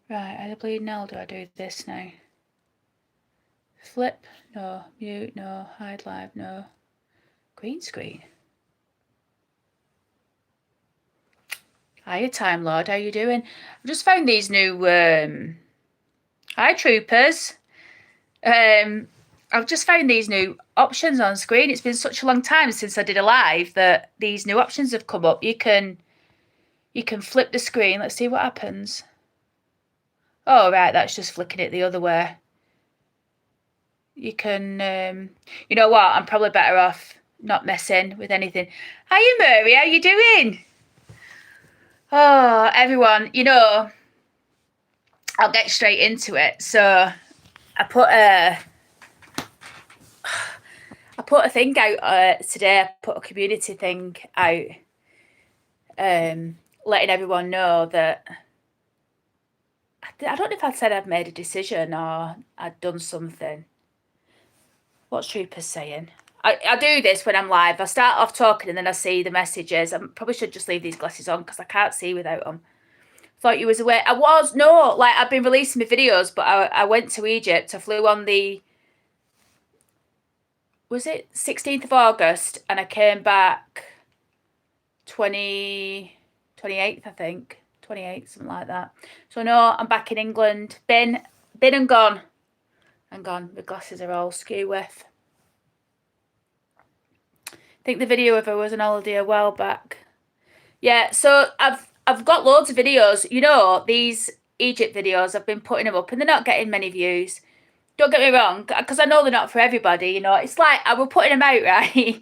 Right, either bleeding now, do I do this now? Flip, no. Mute, no. Hide live, no. Green screen. Hiya, Time Lord, how you doing? I've just found these new, hi troopers. I've just found these new options on screen. It's been such a long time since I did a live that these new options have come up. You can flip the screen. Let's see what happens. Oh, right, that's just flicking it the other way. You can, you know what? I'm probably better off not messing with anything. Hiya, Murray, how you doing? Oh, everyone, I'll get straight into it. So I put a thing out today. I put a community thing out, letting everyone know that I don't know if I said I've made a decision or I'd done something. What's Troopers saying? I do this when I'm live. I start off talking and then I see the messages. I probably should just leave these glasses on because I can't see without them. Thought you was away. I was. No, like I've been releasing my videos, but I went to Egypt. I flew on the, was it 16th of August, and I came back 28th, I think. 28th, something like that. So no, I'm back in England. Been and gone. And gone. The glasses are all skew with. I think the video of her was on holiday a while back. Yeah, so I've got loads of videos. You know, these Egypt videos, I've been putting them up and they're not getting many views. Don't get me wrong, because I know they're not for everybody, you know. It's like I was putting them out, right?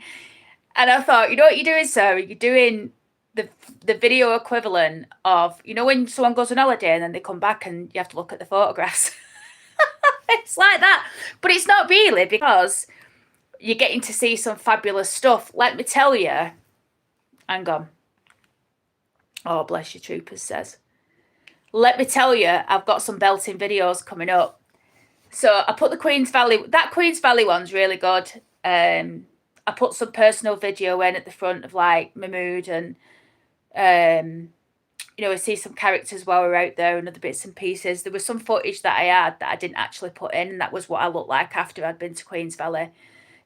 And I thought, you know what you're doing, Sarah? You're doing the video equivalent of, you know, when someone goes on holiday and then they come back and you have to look at the photographs. It's like that. But it's not really, because you're getting to see some fabulous stuff. Let me tell you. Hang on. Oh, bless you, Troopers says. Let me tell you, I've got some belting videos coming up. So I put the Queen's Valley, that Queen's Valley one's really good. I put some personal video in at the front of like my mood and, you know, I see some characters while we're out there and other bits and pieces. There was some footage that I had that I didn't actually put in, and that was what I looked like after I'd been to Queen's Valley.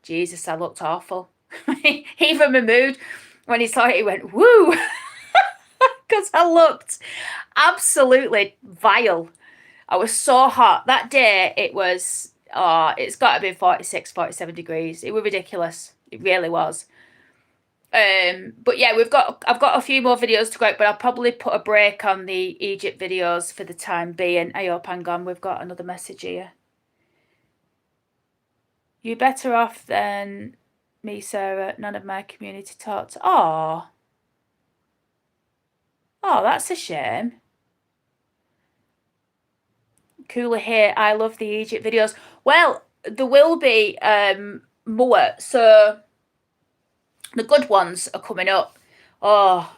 Jesus, I looked awful. Even my mood, when he saw it, he went, woo! Because I looked absolutely vile. I was so hot. That day it was, oh, it's got to be 46, 47 degrees. It was ridiculous. It really was. But yeah, I've got a few more videos to go out, but I'll probably put a break on the Egypt videos for the time being. I hope, hang on, we've got another message here. You better off than me, Sarah. None of my community talked. Oh, that's a shame. Cooler here. I love the Egypt videos. Well, there will be more. So the good ones are coming up. Oh,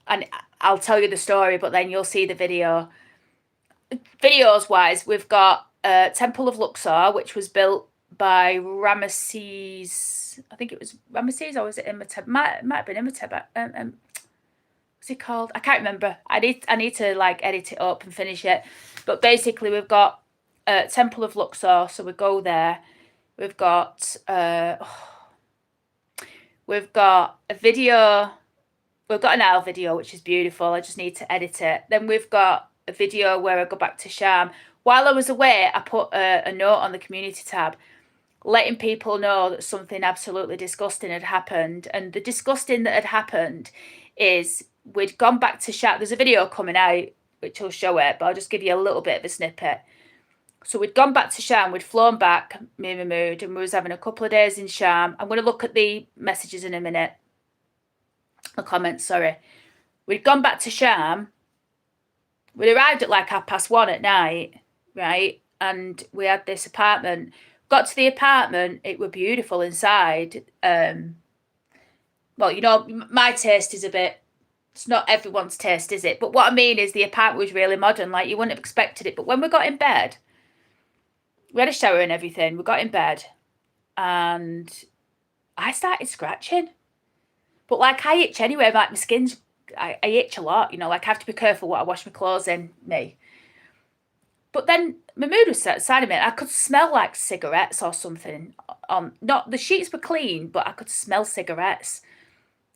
and I'll tell you the story, but then you'll see the video. Videos wise, we've got Temple of Luxor, which was built by Ramesses. I think it was Ramesses, or was it Imhotep? Might have been Imhotep. What's it called? I can't remember. I need to like edit it up and finish it. But basically, we've got Temple of Luxor, so we go there. We've got a video. We've got an owl video, which is beautiful. I just need to edit it. Then we've got a video where I go back to Sham. While I was away, I put a note on the community tab, letting people know that something absolutely disgusting had happened. And the disgusting that had happened is we'd gone back to Sham. There's a video coming out which will show it, but I'll just give you a little bit of a snippet. So we'd gone back to Sham, we'd flown back, me and Mahmood, and we was having a couple of days in Sham. I'm going to look at the messages in a minute. The comments, sorry. We'd gone back to Sham. We'd arrived at like 1:30 at night, right? And we had this apartment. Got to the apartment, it were beautiful inside. Well, you know, my taste is a bit, it's not everyone's taste, is it? But what I mean is the apartment was really modern, like you wouldn't have expected it. But when we got in bed, we had a shower and everything. We got in bed and I started scratching. But like I itch anyway, like my skin's I itch a lot, you know, like I have to be careful what I wash my clothes in, me. But then my mood was set aside a minute. I could smell like cigarettes or something on, not, the sheets were clean, but I could smell cigarettes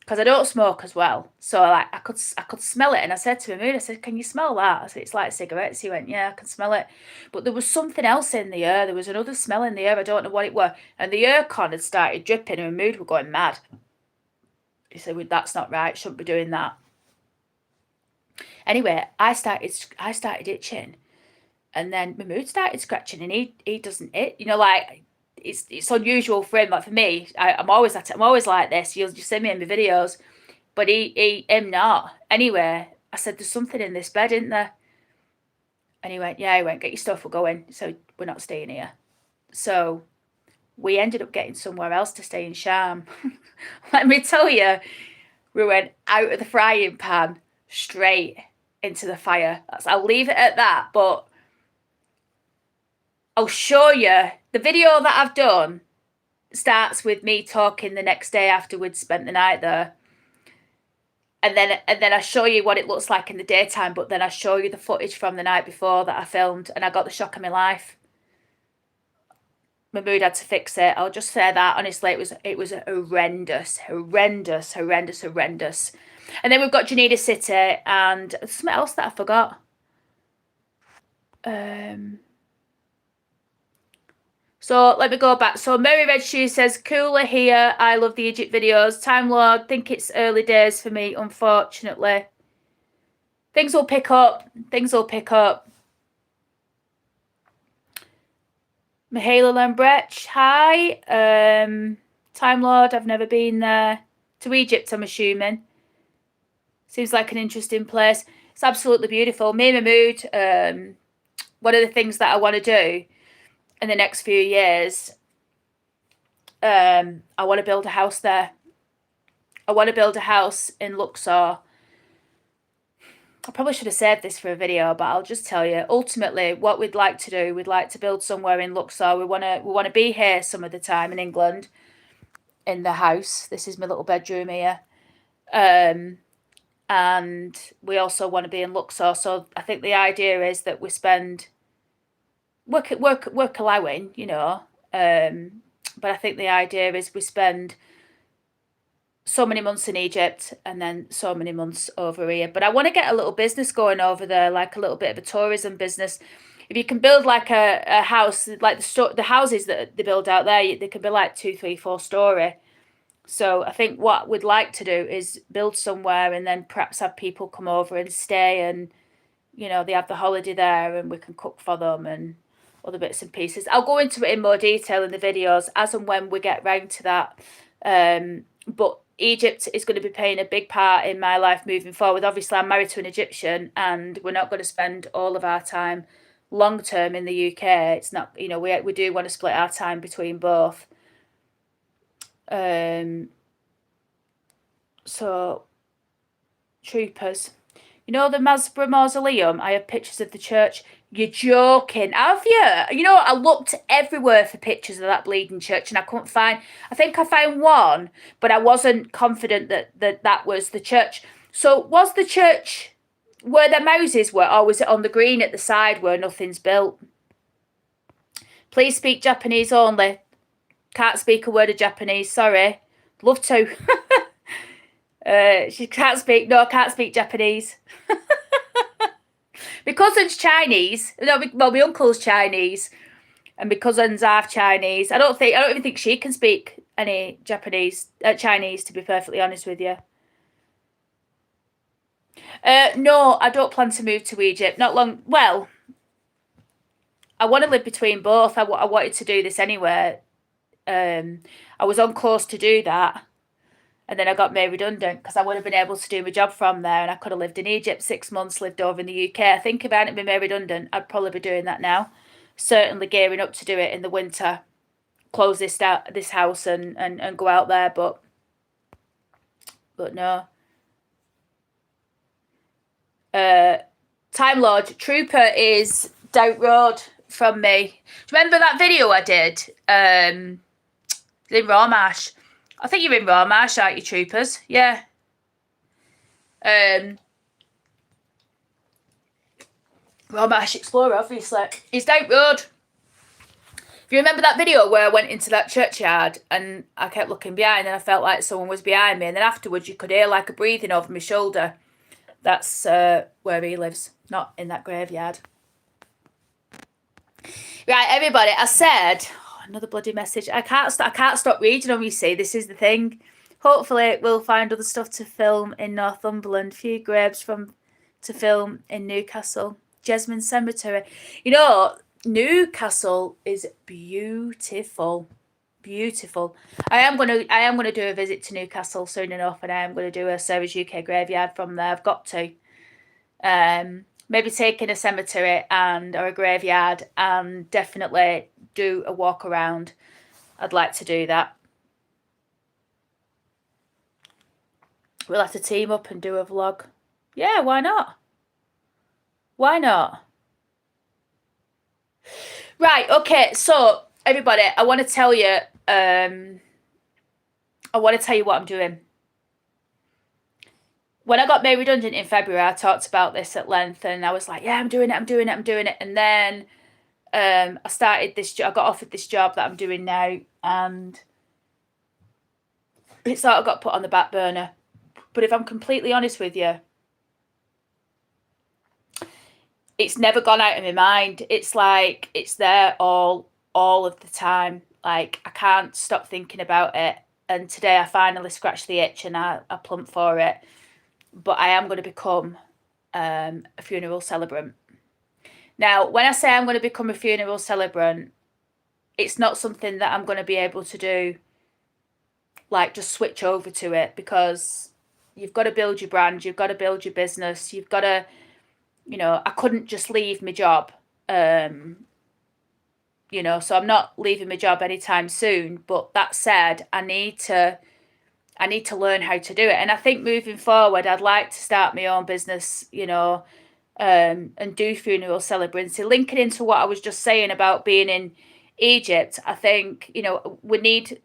because I don't smoke as well. So like I could smell it, and I said to my mood, I said, "Can you smell that?" I said, "It's like cigarettes." He went, "Yeah, I can smell it." But there was something else in the air. There was another smell in the air. I don't know what it was. And the air con had started dripping, and my mood were going mad. He said, "Well, that's not right. Shouldn't be doing that." Anyway, I started itching, and then my mood started scratching, and he doesn't itch. You know, like it's unusual for him. Like for me, I'm always like this. You'll just see me in my videos, but him not. Anyway, I said, "There's something in this bed, isn't there?" And he went, "Yeah." He went, "Get your stuff, we're going." So we're not staying here. So we ended up getting somewhere else to stay in Sham. Let me tell you, we went out of the frying pan straight into the fire. I'll leave it at that, but I'll show you the video that I've done. Starts with me talking the next day after we'd spent the night there, and then I show you what it looks like in the daytime, but then I show you the footage from the night before that I filmed, and I got the shock of my life. My mood had to fix it. I'll just say that honestly, it was horrendous. And then we've got Janita City, and something else that I forgot. So let me go back. So Mary Red Shoe says, "Cooler here. I love the Egypt videos. Time Lord, think it's early days for me, unfortunately. Things will pick up. Mihaela Lambretch, hi. Time Lord, I've never been there. To Egypt, I'm assuming. Seems like an interesting place. It's absolutely beautiful. Me and Mahmood, one of the things that I want to do in the next few years, I want to build a house there. I want to build a house in Luxor. I probably should have saved this for a video, but I'll just tell you. Ultimately, what we'd like to do, we'd like to build somewhere in Luxor. We want to be here some of the time in England, in the house. This is my little bedroom here. And we also want to be in Luxor. So I think the idea is that we spend work allowing, you know. But I think the idea is we spend so many months in Egypt and then so many months over here. But I want to get a little business going over there, like a little bit of a tourism business. If you can build like a house, like the houses that they build out there, they can be like 2, 3, 4 story. So I think what we'd like to do is build somewhere and then perhaps have people come over and stay, and, you know, they have the holiday there and we can cook for them and other bits and pieces. I'll go into it in more detail in the videos as and when we get round to that. But Egypt is going to be playing a big part in my life moving forward. Obviously, I'm married to an Egyptian, and we're not going to spend all of our time long term in the UK. It's not, you know, we do want to split our time between both. So, troopers. You know the Masborough Mausoleum? I have pictures of the church. You're joking, have you? You know, I looked everywhere for pictures of that bleeding church and I couldn't find. I think I found one, but I wasn't confident that was the church. So was the church where the mouses were, or was it on the green at the side where nothing's built? Please speak Japanese only. Can't speak a word of Japanese, sorry. Love to. She can't speak. No, I can't speak Japanese. My cousin's Chinese. No, well, my uncle's Chinese, and my cousin's half Chinese. I don't even think she can speak any Chinese. To be perfectly honest with you. No, I don't plan to move to Egypt. Not long. Well, I want to live between both. I wanted to do this anyway. I was on course to do that. And then I got made redundant because I would have been able to do my job from there, and I could have lived in Egypt 6 months, lived over in the UK. I think if I hadn't been made redundant, I'd probably be doing that now. Certainly gearing up to do it in the winter. Close this house and go out there, but no. Time Lord, Trooper is down road from me. Do you remember that video I did? In Rawmarsh. I think you're in Rawmarsh, aren't you, Troopers? Yeah. Well, my Ash Explorer, obviously. It's down road. If you remember that video where I went into that churchyard and I kept looking behind and I felt like someone was behind me, and then afterwards you could hear like a breathing over my shoulder. That's where he lives, not in that graveyard. Right, everybody, I said, another bloody message. I can't stop reading them, you see. This is the thing. Hopefully we'll find other stuff to film in Northumberland. Few graves to film in Newcastle. Jesmond Cemetery. You know, Newcastle is beautiful. Beautiful. I am gonna do a visit to Newcastle soon enough, and I am gonna do a Service UK graveyard from there. I've got to. Maybe taking a cemetery or a graveyard, and definitely do a walk around. I'd like to do that. We'll have to team up and do a vlog. Yeah, why not? Why not? Right, okay, so everybody, I want to tell you what I'm doing. When I got made redundant in February, I talked about this at length, and I was like, yeah, I'm doing it. And then I started this job. I got offered this job that I'm doing now, and it sort of got put on the back burner. But if I'm completely honest with you, it's never gone out of my mind. It's like it's there all of the time. Like I can't stop thinking about it. And today I finally scratched the itch and I plumped for it. But I am going to become a funeral celebrant. Now, when I say I'm going to become a funeral celebrant, it's not something that I'm going to be able to do, like just switch over to it, because you've got to build your brand, you've got to build your business, you've got to, you know, I couldn't just leave my job, you know, so I'm not leaving my job anytime soon. But that said, I need to learn how to do it. And I think moving forward, I'd like to start my own business, you know, and do funeral celebrancy. Linking into what I was just saying about being in Egypt, I think, you know, we need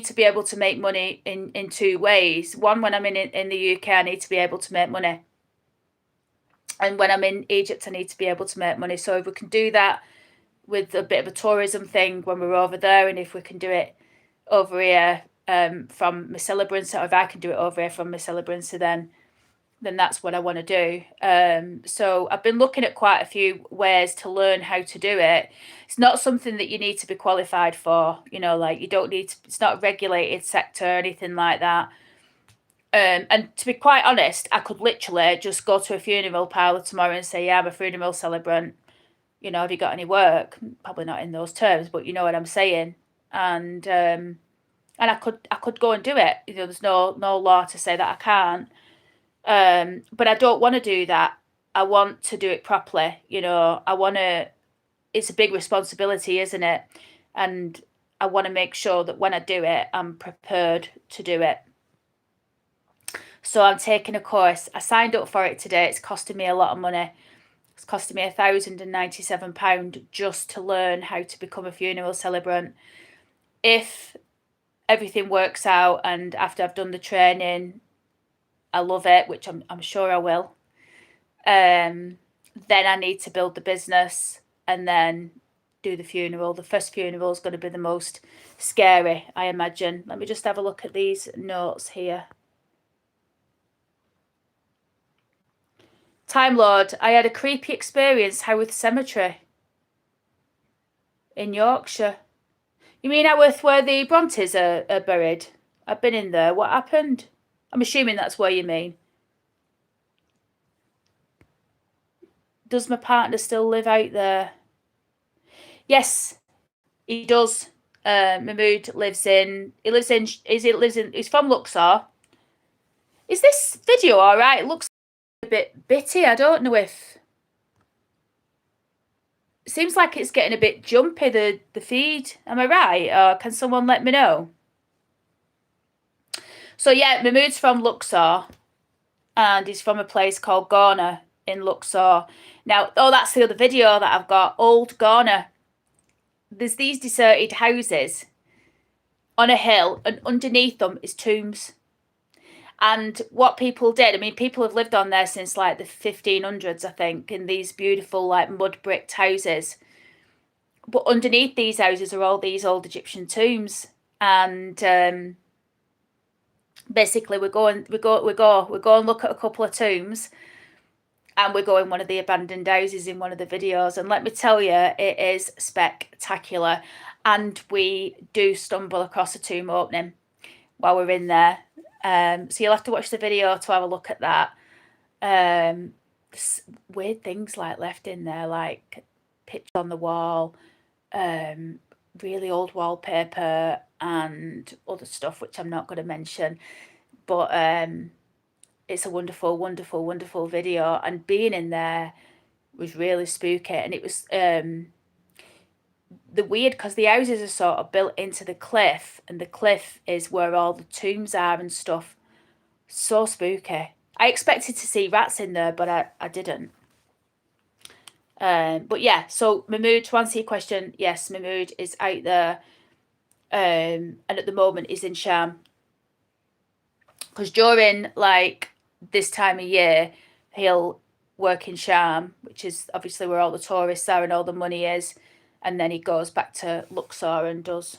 to be able to make money in two ways. One, when I'm in the UK, I need to be able to make money. And when I'm in Egypt, I need to be able to make money. So if we can do that with a bit of a tourism thing when we're over there, and if we can do it over here from my celebrants, or if I can do it over here from my celebrants, then that's what I want to do. So I've been looking at quite a few ways to learn how to do it. It's not something that you need to be qualified for, you know, like you don't need to, it's not a regulated sector or anything like that. And to be quite honest, I could literally just go to a funeral parlour tomorrow and say, yeah, I'm a funeral celebrant. You know, have you got any work? Probably not in those terms, but you know what I'm saying. And I could go and do it. You know, there's no law to say that I can't. But I don't want to do that. I want to do it properly. You know, it's a big responsibility, isn't it? And I want to make sure that when I do it, I'm prepared to do it. So I'm taking a course. I signed up for it today. It's costing me a lot of money. It's costing me £1,097 just to learn how to become a funeral celebrant. If everything works out and after I've done the training, I love it, which I'm sure I will, then I need to build the business and then do the funeral. The first funeral is going to be the most scary, I imagine. Let me just have a look at these notes here. Time Lord, I had a creepy experience Haworth Cemetery in Yorkshire. You mean Haworth where the Brontes are buried? I've been in there. What happened? I'm assuming that's where you mean. Does my partner still live out there? Yes, he does. Mahmood he's from Luxor. Is this video all right? It looks a bit bitty. I don't know if it seems like it's getting a bit jumpy, the feed. Am I right? Or can someone let me know? So yeah, Mahmood's from Luxor, and he's from a place called Ghana in Luxor. Now, that's the other video that I've got. Old Ghana. There's these deserted houses on a hill, and underneath them is tombs. And what people did, I mean, people have lived on there since like the 1500s, I think, in these beautiful like mud bricked houses. But underneath these houses are all these old Egyptian tombs, and basically we go and look at a couple of tombs, and we go in one of the abandoned houses in one of the videos, and let me tell you, it is spectacular. And we do stumble across a tomb opening while we're in there. So you'll have to watch the video to have a look at that. Weird things like left in there, like pictures on the wall, really old wallpaper, and other stuff which I'm not going to mention. But it's a wonderful, wonderful, wonderful video, and being in there was really spooky. And it was the weird, because the houses are sort of built into the cliff, and the cliff is where all the tombs are and stuff. So spooky. I expected to see rats in there, but I didn't. But yeah, so Mahmood, to answer your question, yes, Mahmood is out there, and at the moment is in Sham. Because during like this time of year, he'll work in Sham, which is obviously where all the tourists are and all the money is, and then he goes back to Luxor and does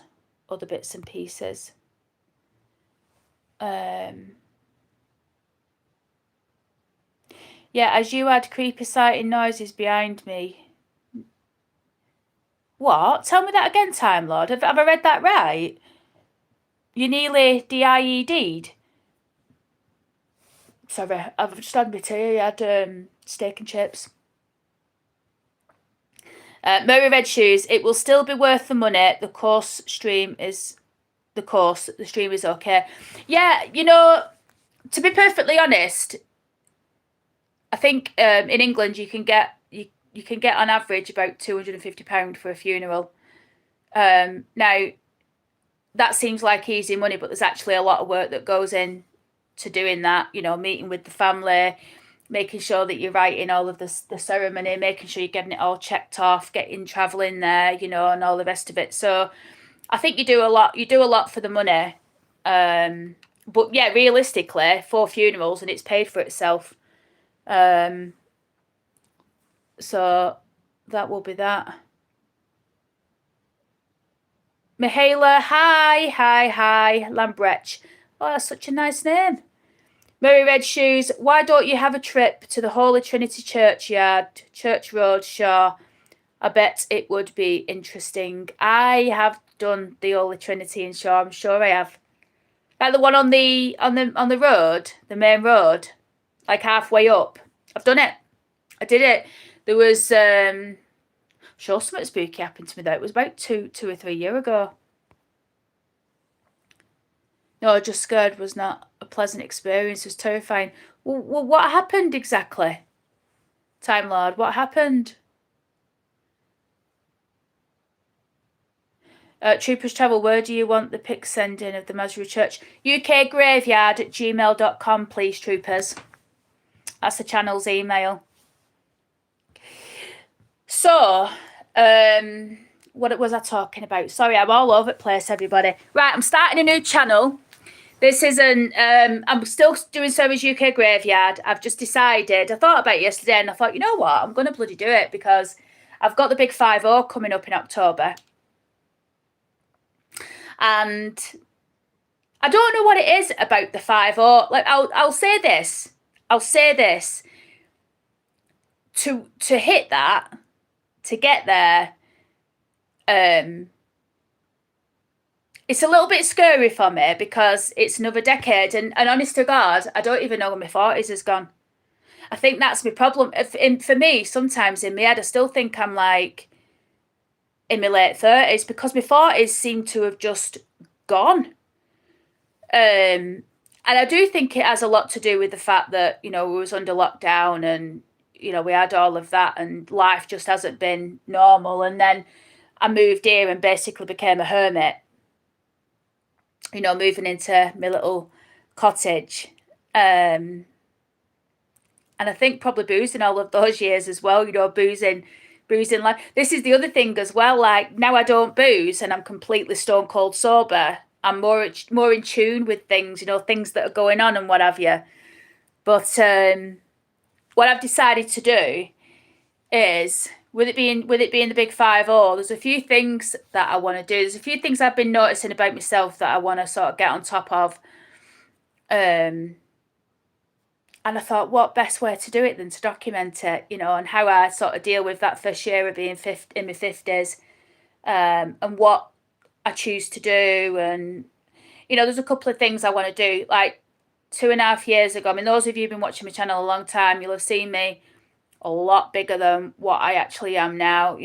other bits and pieces. Yeah, as you had creepy sighting noises behind me. What? Tell me that again, Time Lord. Have I read that right? You nearly DIED'd? Sorry, I've just had my tea. I had steak and chips. Murray Red Shoes. It will still be worth the money. The stream is okay. Yeah, you know, to be perfectly honest, I think in England you can get on average about £250 for a funeral. Now that seems like easy money, but there's actually a lot of work that goes in to doing that. You know, meeting with the family, making sure that you're right in all of the ceremony, making sure you're getting it all checked off, getting travelling there, you know, and all the rest of it. So I think you do a lot for the money. But yeah, realistically, 4 funerals and it's paid for itself. So that will be that. Mihaela, hi, Lambretch. Oh, that's such a nice name. Murray Red Shoes, why don't you have a trip to the Holy Trinity Churchyard, Church Road, Shaw? I bet it would be interesting. I have done the Holy Trinity in Shaw, I'm sure I have. Like the one on the road, the main road, like halfway up. I've done it. I did it. There was sure something spooky happened to me though. It was about two or 3 years ago. No, just scared was not a pleasant experience. It was terrifying. Well, what happened exactly? Time Lord, what happened? Troopers Travel, where do you want the pic sending of the Masry Church? ukgraveyard at gmail.com, please, Troopers. That's the channel's email. So, what was I talking about? Sorry, I'm all over the place, everybody. Right, I'm starting a new channel. This isn't, I'm still doing Sarah's UK Graveyard. I've just decided, I thought about it yesterday and I thought, you know what, I'm going to bloody do it because I've got the big 5-0 coming up in October. And I don't know what it is about the 5-0. Like, I'll say this. To hit that, to get there, it's a little bit scary for me because it's another decade, and honest to God, I don't even know where my 40s has gone. I think that's my problem. For me, sometimes in my head, I still think I'm like in my late 30s because my 40s seem to have just gone. And I do think it has a lot to do with the fact that, you know, we was under lockdown and, you know, we had all of that and life just hasn't been normal. And then I moved here and basically became a hermit. You know, moving into my little cottage. And I think probably boozing all of those years as well, you know, boozing like this is the other thing as well, like now I don't booze and I'm completely stone cold sober. I'm more in tune with things, things that are going on and what have you. But what I've decided to do is, with it being the big 5-0, there's a few things that I want to do. There's a few things I've been noticing about myself that I want to sort of get on top of. And I thought, what best way to do it than to document it, and how I sort of deal with that first year of being in my 50s, and what I choose to do. And, there's a couple of things I want to do. Like 2.5 years ago, I mean, those of you who've been watching my channel a long time, you'll have seen me a lot bigger than what I actually am now.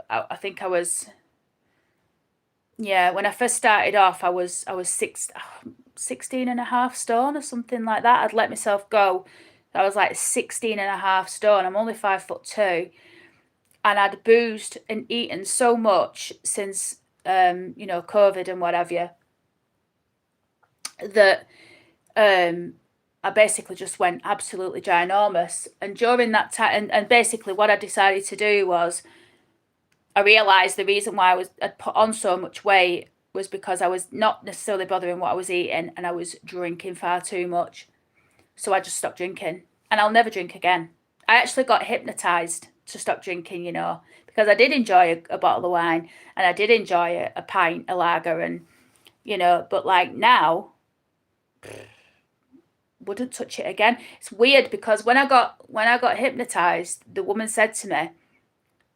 I think I was, when I first started off, I was 16.5 stone or something like that. I'd let myself go. I was like 16.5 stone. I'm only 5'2", and I'd boozed and eaten so much since COVID and what have you, that I basically just went absolutely ginormous. And during that time, and basically what I decided to do was, I realised the reason why I'd put on so much weight was because I was not necessarily bothering what I was eating, and I was drinking far too much. So I just stopped drinking, and I'll never drink again. I actually got hypnotised to stop drinking, because I did enjoy a bottle of wine, and I did enjoy a pint, a lager, and, but like now, wouldn't touch it again. It's weird because when I got hypnotised, the woman said to me,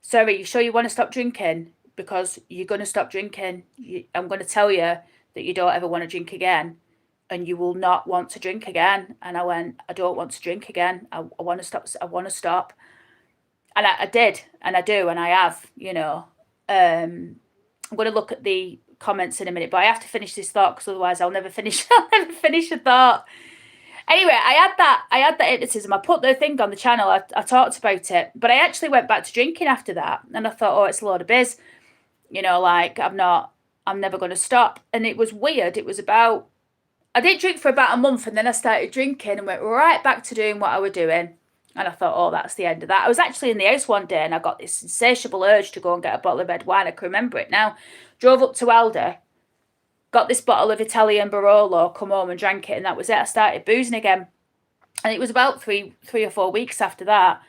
"Sarah, you sure you want to stop drinking? Because you're going to stop drinking. I'm going to tell you that you don't ever want to drink again, and you will not want to drink again." And I went, "I don't want to drink again. I want to stop. I want to stop." And I did, and I do, and I have, I'm going to look at the comments in a minute, but I have to finish this thought because otherwise I'll never finish. I'll never finish a thought. Anyway, I had that hypnotism. I put the thing on the channel. I talked about it, but I actually went back to drinking after that, and I thought, oh, it's a load of biz. Like I'm never going to stop. And it was weird. It was about, I didn't drink for about a month, and then I started drinking and went right back to doing what I was doing. And I thought, oh, that's the end of that. I was actually in the house one day, and I got this insatiable urge to go and get a bottle of red wine. I can remember it now. Drove up to Aldi, got this bottle of Italian Barolo, come home and drank it, and that was it. I started boozing again. And it was about three or 4 weeks after that,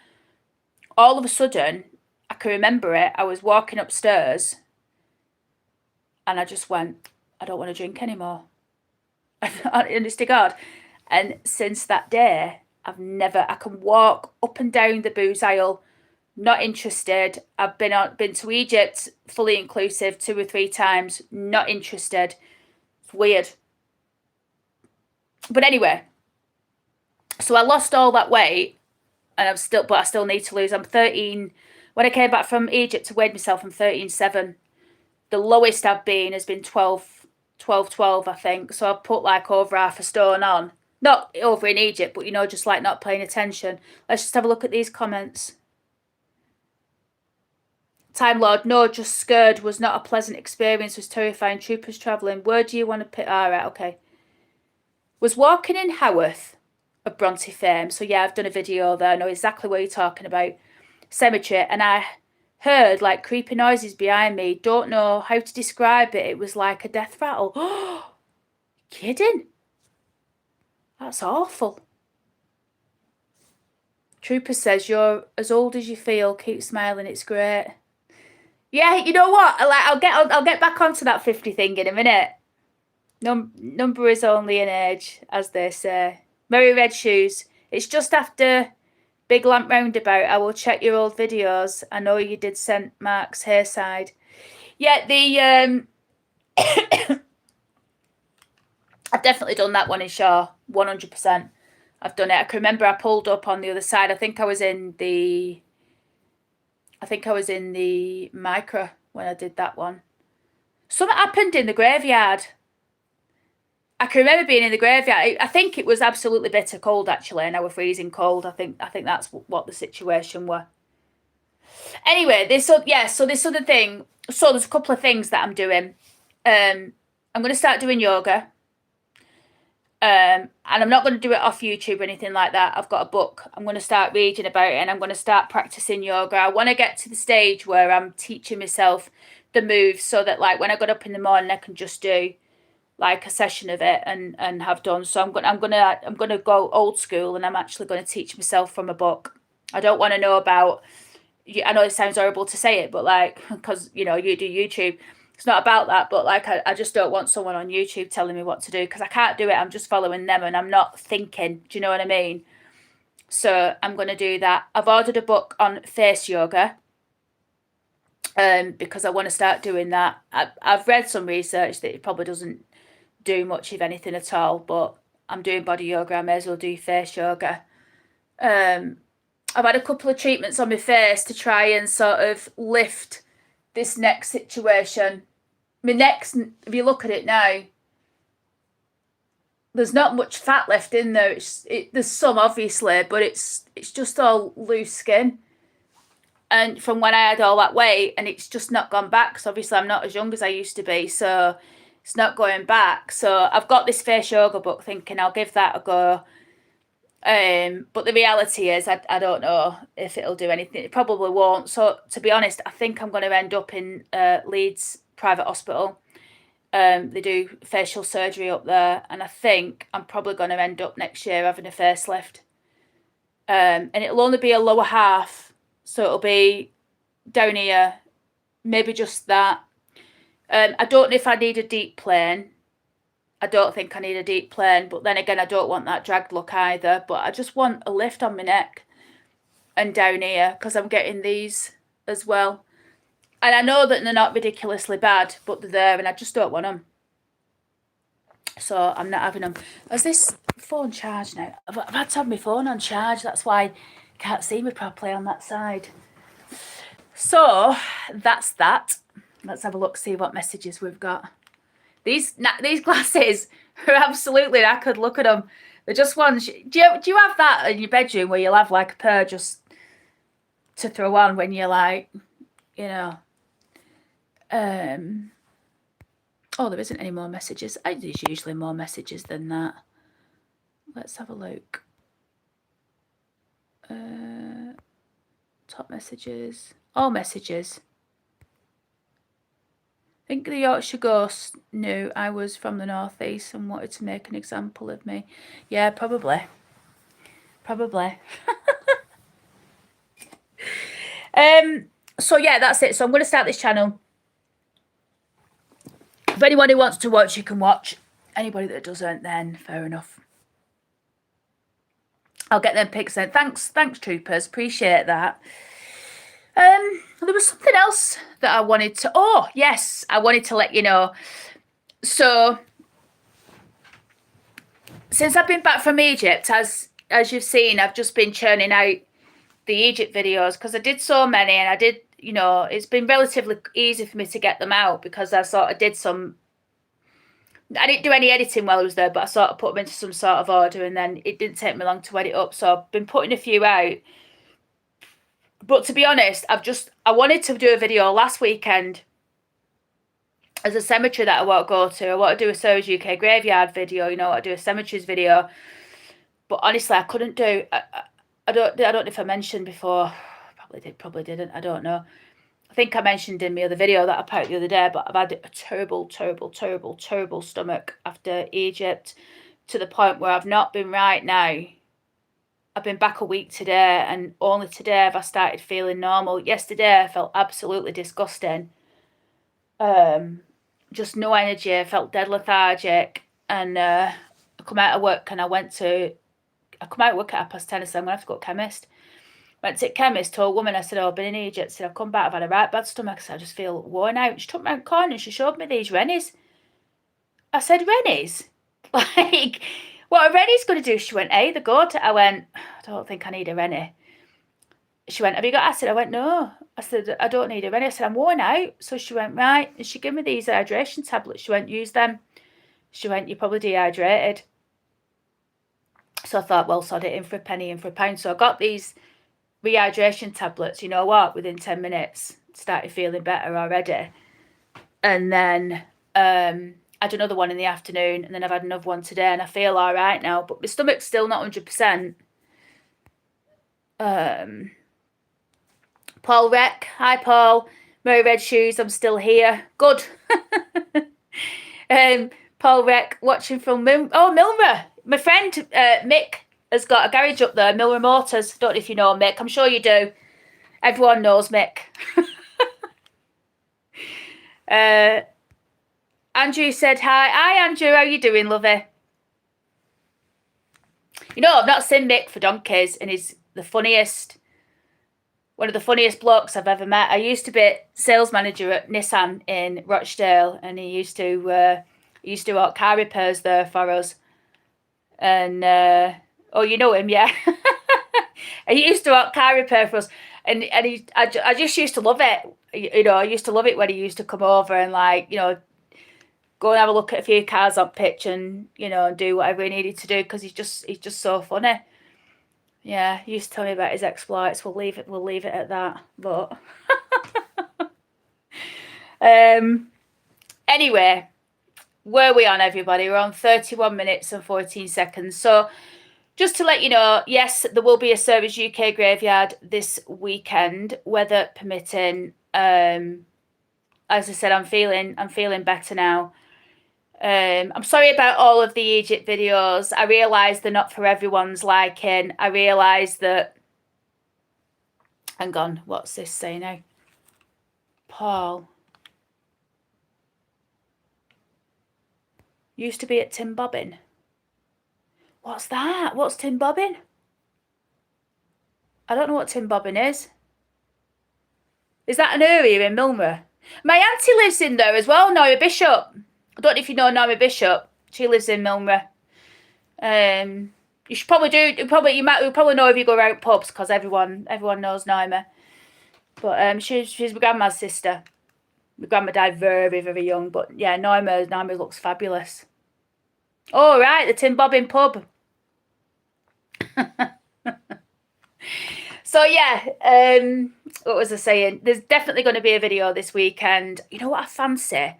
all of a sudden, I can remember it, I was walking upstairs, and I just went, I don't want to drink anymore. Honest to God. And since that day, I can walk up and down the booze aisle, not interested. I've been to Egypt, fully inclusive, 2 or 3 times, not interested. It's weird. But anyway, so I lost all that weight, and I still need to lose. I'm 13. When I came back from Egypt to weigh myself, I'm 13.7. The lowest I've been has been 12, I think. So I've put like over half a stone on. Not over in Egypt, but just like not paying attention. Let's just have a look at these comments. Time Lord, no, just scared. Was not a pleasant experience. Was terrifying. Troopers travelling. Where do you want to pick? All right, okay. Was walking in Haworth of Bronte fame. So yeah, I've done a video there. I know exactly what you're talking about. Cemetery. And I heard like creepy noises behind me. Don't know how to describe it. It was like a death rattle. Oh, kidding? That's awful. Trooper says, you're as old as you feel. Keep smiling. It's great. Yeah, you know what? I'll get back onto that 50 thing in a minute. Number is only an age, as they say. Merry Red Shoes. It's just after Big Lamp Roundabout. I will check your old videos. I know you did St. Mark's Hayside. Yeah, I've definitely done that one in Shaw. 100%. I've done it. I can remember I pulled up on the other side. I think I was in the Micro when I did that one. Something happened in the graveyard. I can remember being in the graveyard. I think it was absolutely bitter cold, actually, and I was freezing cold. I think that's what the situation were. Anyway, this other thing. So there's a couple of things that I'm doing. I'm going to start doing yoga. And I'm not going to do it off YouTube or anything like that. I've got a book. I'm going to start reading about it, and I'm going to start practicing yoga. I want to get to the stage where I'm teaching myself the moves so that like when I got up in the morning, I can just do like a session of it and have done. So I'm gonna go old school, and I'm actually going to teach myself from a book. I don't want to know about. I know it sounds horrible to say it, but like, because you know you do YouTube, it's not about that. But like, I just don't want someone on YouTube telling me what to do, because I can't do it. I'm just following them and I'm not thinking. Do you know what I mean? So I'm going to do that. I've ordered a book on face yoga, because I want to start doing that. I've read some research that it probably doesn't do much, if anything at all, but I'm doing body yoga, I may as well do face yoga. I've had a couple of treatments on my face to try and sort of lift this neck situation. My neck's, if you look at it now, there's not much fat left in there. There's some, obviously, but it's just all loose skin. And from when I had all that weight, and it's just not gone back. So obviously I'm not as young as I used to be, so it's not going back. So I've got this face yoga book thinking I'll give that a go. But the reality is I don't know if it'll do anything. It probably won't. So to be honest, I think I'm going to end up in Leeds private hospital. They do facial surgery up there, and I think I'm probably going to end up next year having a facelift. And it'll only be a lower half. So it'll be down here, maybe just that. I don't know if I need a deep plane. I don't think I need a deep plane, but then again, I don't want that dragged look either. But I just want a lift on my neck and down here, because I'm getting these as well. And I know that they're not ridiculously bad, but they're there, and I just don't want them. So I'm not having them. Has this phone charged now? I've had to have my phone on charge. That's why you can't see me properly on that side. So that's that. Let's have a look, see what messages we've got. These glasses are absolutely knackered. Look at them. They're just ones. Do you have that in your bedroom where you'll have like a pair just to throw on when you're like, you know? Oh, there isn't any more messages. There's usually more messages than that. Let's have a look. Top messages. All messages. I think the Yorkshire Ghost knew I was from the northeast and wanted to make an example of me. Yeah, probably. Probably. So yeah, that's it. So I'm going to start this channel. If anyone who wants to watch, you can watch. Anybody that doesn't, then fair enough. I'll get them pics then. Thanks, troopers. Appreciate that. There was something else that I wanted to. Oh yes, I wanted to let you know. So since I've been back from Egypt, as you've seen, I've just been churning out the Egypt videos, because I did so many, and I did, you know, it's been relatively easy for me to get them out, because I sort of did some. I didn't do any editing while I was there, but I sort of put them into some sort of order, and then it didn't take me long to edit up. So I've been putting a few out. But to be honest, I wanted to do a video last weekend as a cemetery that I want to go to. I want to do a Sarah's UK graveyard video, you know, I want to do a cemeteries video. But honestly, I couldn't do. I don't know if I mentioned before. Probably didn't. I don't know. I think I mentioned in my other video that I put out the other day, but I've had a terrible stomach after Egypt, to the point where I've not been right now. I've been back a week today, and only today have I started feeling normal. Yesterday I felt absolutely disgusting. Just no energy. I felt dead lethargic, and I come out of work, and I come out of work at 10:30, so I'm gonna have to go to chemist. Went to the chemist, told a woman, I said, oh, I've been in Egypt. I said, I've come back, I've had a right bad stomach. I said, I just feel worn out. She took me around the corner and she showed me these Rennies. I said, Rennies? Like, what are Rennies going to do? She went, hey, they're good. I went, I don't think I need a Rennie. She went, have you got acid? I went, no. I said, I don't need a Rennie. I said, I'm worn out. So she went, right. And she gave me these hydration tablets. She went, use them. She went, you're probably dehydrated. So I thought, well, sod it, in for a penny, in for a pound. So I got these rehydration tablets. You know what? Within 10 minutes, started feeling better already. And then I had another one in the afternoon, and then I've had another one today, and I feel all right now. But my stomach's still not 100%. Paul Rec. Hi, Paul. Murray Red Shoes. I'm still here. Good. Paul Reck watching from Milner. My friend Mick has got a garage up there, Milner Motors. Don't know if you know Mick. I'm sure you do. Everyone knows Mick. Andrew said hi. Hi, Andrew. How you doing, lovey? You know, I've not seen Mick for donkeys, and he's the funniest, one of the funniest blokes I've ever met. I used to be sales manager at Nissan in Rochdale, and he used to work car repairs there for us. And oh, you know him, yeah. He used to work car repair for us, and I just used to love it. You know, I used to love it when he used to come over and, like, you know, go and have a look at a few cars on pitch and, you know, do whatever he needed to do, because he's just so funny. Yeah, he used to tell me about his exploits. We'll leave it at that. But anyway, where are we on, everybody? We're on 31 minutes and 14 seconds. So just to let you know, yes, there will be a Service UK graveyard this weekend, weather permitting. As I said, I'm feeling better now. I'm sorry about all of the Egypt videos. I realise they're not for everyone's liking. I realise that... Hang on, what's this say now? Paul. Used to be at Tim Bobbin. What's that? What's Tim Bobbin? I don't know what Tim Bobbin is. Is that an area in Milner? My auntie lives in there as well, Nora Bishop. I don't know if you know Nora Bishop. She lives in Milner. You should probably you'll probably know if you go around pubs, because everyone knows Norma. But she's my grandma's sister. My grandma died very, very young, but yeah, Norma looks fabulous. Oh, right, the Tim Bobbin pub. So yeah, what was I saying? There's definitely going to be a video this weekend. You know what I fancy?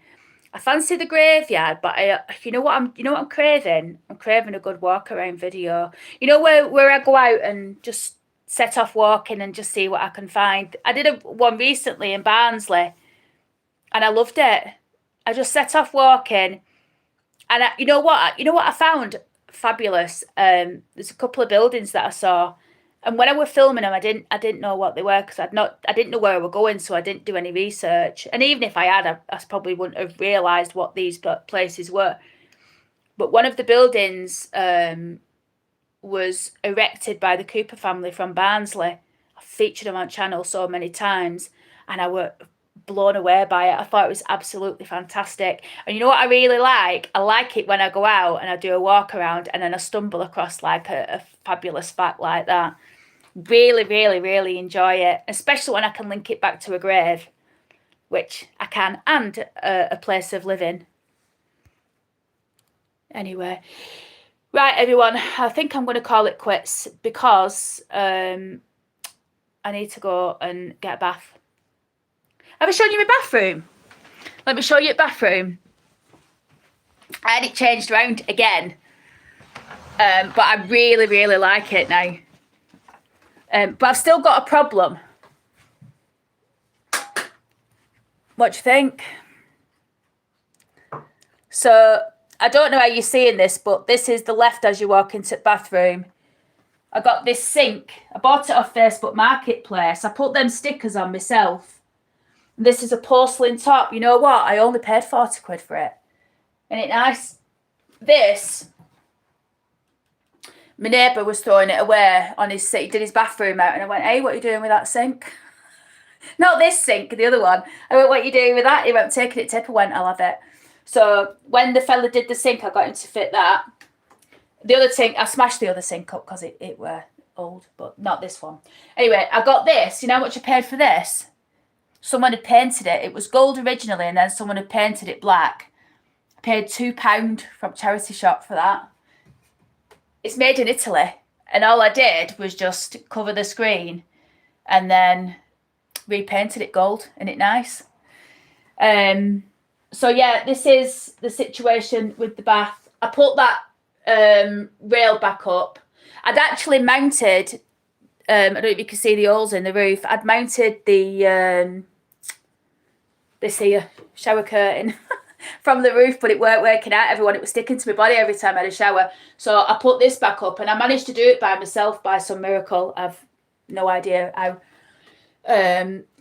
I fancy the graveyard, but you know what I'm craving? I'm craving a good walk around video. You know, where I go out and just set off walking and just see what I can find. I did one recently in Barnsley, and I loved it. I just set off walking, and you know what I found fabulous. There's a couple of buildings that I saw, and when I were filming them, I didn't know what they were, because I didn't know where I were going, so I didn't do any research. And even if I had, I probably wouldn't have realised what these places were. But one of the buildings was erected by the Cooper family from Barnsley. I've featured them on channel so many times, and I were blown away by it. I thought it was absolutely fantastic. And you know what I really like? I like it when I go out and I do a walk around and then I stumble across like a fabulous fact like that. Really, really, really enjoy it, especially when I can link it back to a grave, which I can, and a place of living. Anyway, right, everyone, I think I'm going to call it quits, because I need to go and get a bath. Have I shown you my bathroom? Let me show you the bathroom. I had it changed around again, but I really, really like it now. But I've still got a problem. What do you think? So, I don't know how you're seeing this, but this is the left as you walk into the bathroom. I got this sink. I bought it off Facebook Marketplace. I put them stickers on myself. And this is a porcelain top. You know what? I only paid 40 quid for it. Isn't it nice? This... My neighbour was throwing it away on his sink. He did his bathroom out, and I went, hey, what are you doing with that sink? Not this sink, the other one. I went, what are you doing with that? He went, taking it tip. I went, I'll have it. So when the fella did the sink, I got him to fit that. The other sink, I smashed the other sink up because it were old, but not this one. Anyway, I got this. You know how much I paid for this? Someone had painted it. It was gold originally, and then someone had painted it black. I paid £2 from charity shop for that. It's made in Italy, and all I did was just cover the screen and then repainted it gold. Isn't it nice? So yeah, this is the situation with the bath. I put that rail back up. I'd actually mounted, I don't know if you can see the holes in the roof. I'd mounted the this here shower curtain from the roof, but it weren't working out, everyone. It was sticking to my body every time I had a shower. So I put this back up, and I managed to do it by myself by some miracle. I've no idea how.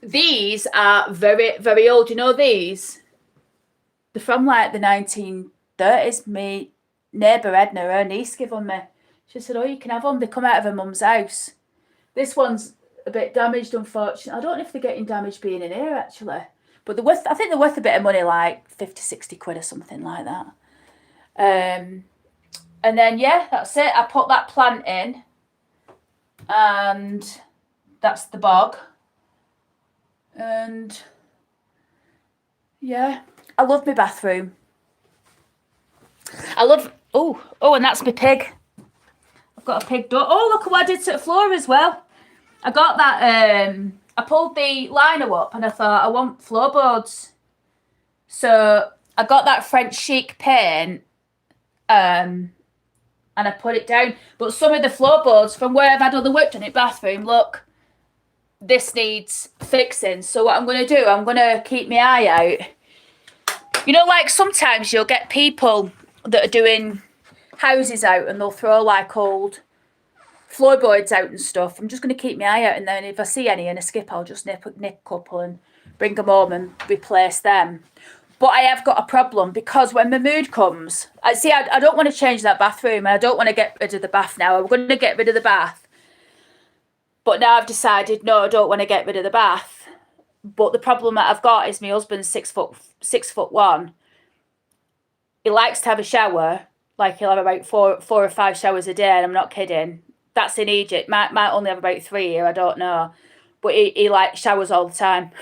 These are very, very old. You know these? They're from like the 1930s. My neighbour Edna, her niece, gave them me. She said, "Oh, you can have them. They come out of her mum's house." This one's a bit damaged, unfortunately. I don't know if they're getting damaged being in here, actually. But they're worth, I think they're worth a bit of money, like 50, 60 quid or something like that. And then, yeah, that's it. I put that plant in. And that's the bog. And, yeah, I love my bathroom. I love... Oh, and that's my pig. I've got a pig door. Oh, look at what I did to the floor as well. I got that... I pulled the liner up and I thought, I want floorboards. So I got that French chic paint and I put it down. But some of the floorboards from where I've had all the work done in bathroom, look, this needs fixing. So what I'm going to do, I'm going to keep my eye out. You know, like sometimes you'll get people that are doing houses out and they'll throw like old floorboards out and stuff. I'm just going to keep my eye out, and then if I see any in a skip, I'll just nick a couple and bring them home and replace them. But I have got a problem because when my mood comes, I don't want to change that bathroom, and I don't want to get rid of the bath now. I'm going to get rid of the bath. But now I've decided, no, I don't want to get rid of the bath. But the problem that I've got is my husband's 6'1". He likes to have a shower. Like he'll have about four or five showers a day, and I'm not kidding. That's in Egypt. Might only have about 3 here, I don't know. But he like showers all the time.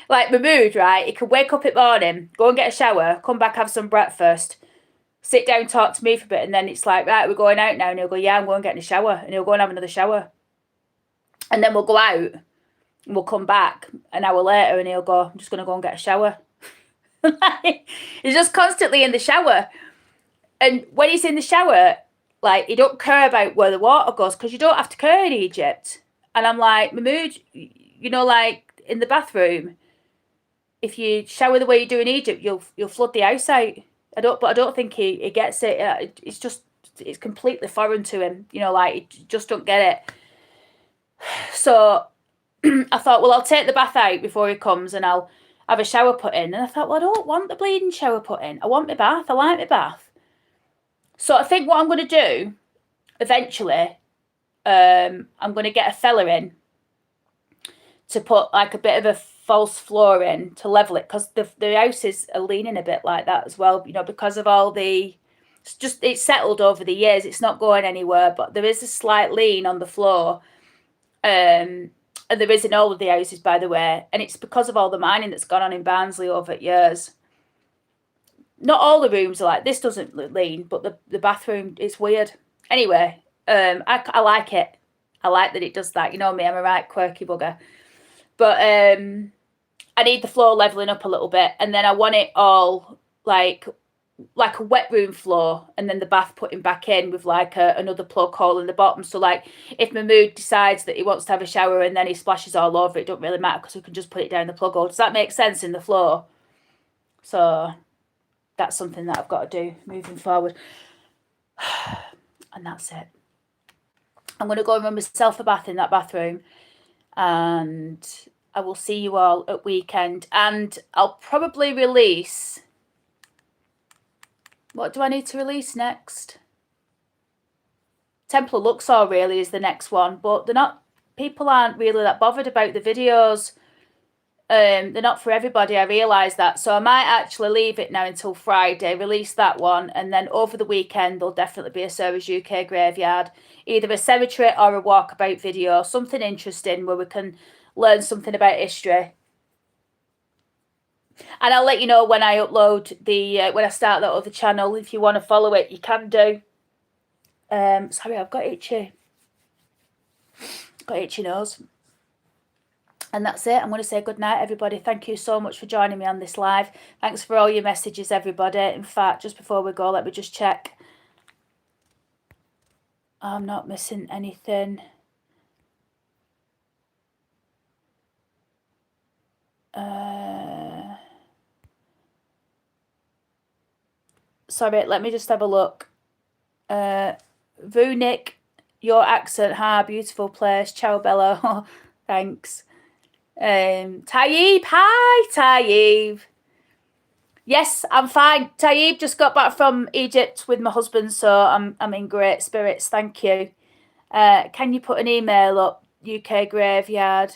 like my mood, right? He can wake up in the morning, go and get a shower, come back, have some breakfast, sit down, talk to me for a bit, and then it's like, right, we're going out now. And he'll go, yeah, I'm going to get in a shower. And he'll go and have another shower. And then we'll go out and we'll come back an hour later and he'll go, I'm just going to go and get a shower. He's just constantly in the shower. And when he's in the shower, like, he don't care about where the water goes because you don't have to care in Egypt. And I'm like, my mood, you know, like in the bathroom, if you shower the way you do in Egypt, you'll flood the house out. I don't think he gets it. It's completely foreign to him. You know, like, he just don't get it. So I thought, well, I'll take the bath out before he comes and I'll have a shower put in. And I thought, well, I don't want the bleeding shower put in. I want my bath. I like my bath. So I think what I'm going to do eventually, I'm going to get a fella in to put like a bit of a false floor in to level it, because the houses are leaning a bit like that as well, you know, because of all the... It's settled over the years. It's not going anywhere, but there is a slight lean on the floor. And there is in all of the houses, by the way, and it's because of all the mining that's gone on in Barnsley over years. Not all the rooms are like this. Doesn't lean, but the bathroom is weird. Anyway, I like it. I like that it does that. You know me, I'm a right quirky bugger. But I need the floor leveling up a little bit, and then I want it all like a wet room floor, and then the bath putting back in with like another plug hole in the bottom. So like if my mood decides that he wants to have a shower and then he splashes all over, it don't really matter because we can just put it down the plug hole. Does that make sense in the floor? So that's something that I've got to do moving forward. And that's it. I'm going to go and run myself a bath in that bathroom, and I will see you all at weekend, and I'll probably release... What do I need to release next? Templar Luxor really is the next one, but people aren't really that bothered about the videos. They're not for everybody, I realise that. So I might actually leave it now until Friday, release that one, and then over the weekend there'll definitely be a Sarah's UK Graveyard. Either a cemetery or a walkabout video, something interesting where we can learn something about history. And I'll let you know when I upload when I start that other channel. If you want to follow it, you can do. Sorry, I've got itchy nose. And that's it. I'm going to say good night, everybody. Thank you so much for joining me on this live. Thanks for all your messages, everybody. In fact, just before we go, let me just check. I'm not missing anything. Sorry, let me just have a look. Vunik, your accent, beautiful place. Ciao, Bella. Thanks. Tayyib, hi, Tayyib. Yes, I'm fine. Tayyib just got back from Egypt with my husband, so I'm in great spirits. Thank you. Can you put an email up? UK Graveyard.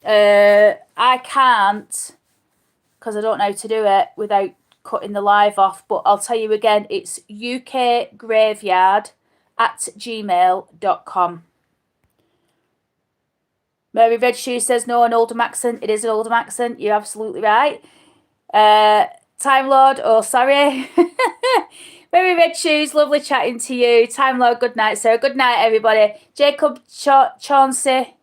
I can't because I don't know how to do it without cutting the live off. But I'll tell you again, it's ukgraveyard@gmail.com. Mary Red Shoe says no, an Oldham accent. It is an Oldham accent. You're absolutely right. Time Lord, oh sorry. Mary Red Shoes, lovely chatting to you. Time Lord, good night, sir. Good night, everybody. Jacob Chauncey,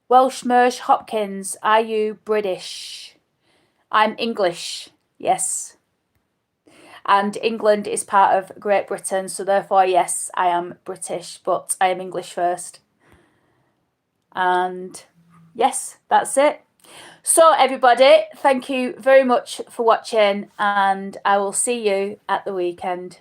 Welsh Mersh Hopkins, are you British? I'm English, yes. And England is part of Great Britain, so therefore, yes, I am British, but I am English first. And yes, that's it. So everybody, thank you very much for watching, and I will see you at the weekend.